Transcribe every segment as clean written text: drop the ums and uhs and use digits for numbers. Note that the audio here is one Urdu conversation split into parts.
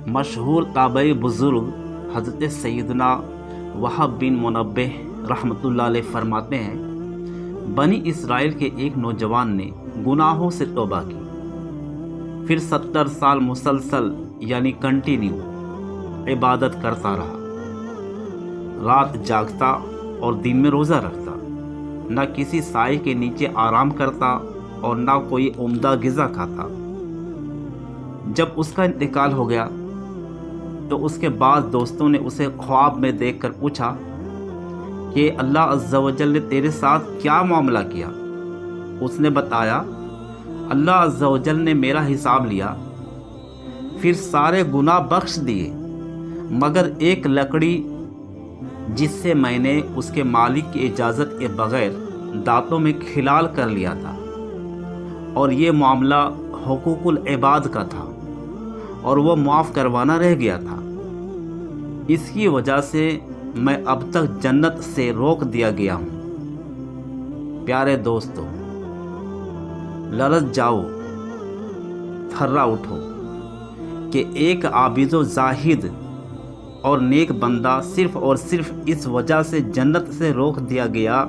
مشہور تابعی بزرگ حضرت سیدنا وہب بن منبہ رحمۃ اللہ علیہ فرماتے ہیں، بنی اسرائیل کے ایک نوجوان نے گناہوں سے توبہ کی، پھر 70 سال مسلسل یعنی کنٹینیو عبادت کرتا رہا، رات جاگتا اور دن میں روزہ رکھتا، نہ کسی سائے کے نیچے آرام کرتا اور نہ کوئی عمدہ غذا کھاتا۔ جب اس کا انتقال ہو گیا تو اس کے بعض دوستوں نے اسے خواب میں دیکھ کر پوچھا کہ اللہ عز و جل نے تیرے ساتھ کیا معاملہ کیا؟ اس نے بتایا، اللہ عز و جل نے میرا حساب لیا، پھر سارے گناہ بخش دیے مگر ایک لکڑی جس سے میں نے اس کے مالک کی اجازت کے بغیر دانتوں میں کھلال کر لیا تھا، اور یہ معاملہ حقوق العباد کا تھا اور وہ معاف کروانا رہ گیا تھا، اس کی وجہ سے میں اب تک جنت سے روک دیا گیا ہوں۔ پیارے دوستو، لرز جاؤ، تھرا اٹھو کہ ایک عابد و زاہد اور نیک بندہ صرف اور صرف اس وجہ سے جنت سے روک دیا گیا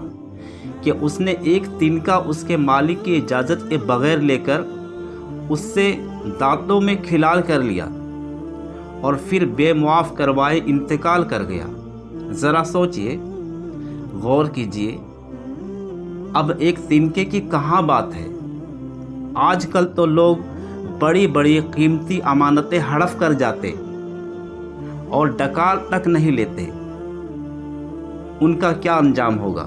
کہ اس نے ایک تنکا اس کے مالک کی اجازت کے بغیر لے کر اس سے دانتوں میں کھلال کر لیا اور پھر بے معاف کروائے انتقال کر گیا۔ ذرا سوچئے، غور کیجئے، اب ایک تنکے کی کہاں بات ہے؟ آج کل تو لوگ بڑی بڑی قیمتی امانتیں ہڑپ کر جاتے اور ڈکال تک نہیں لیتے، ان کا کیا انجام ہوگا؟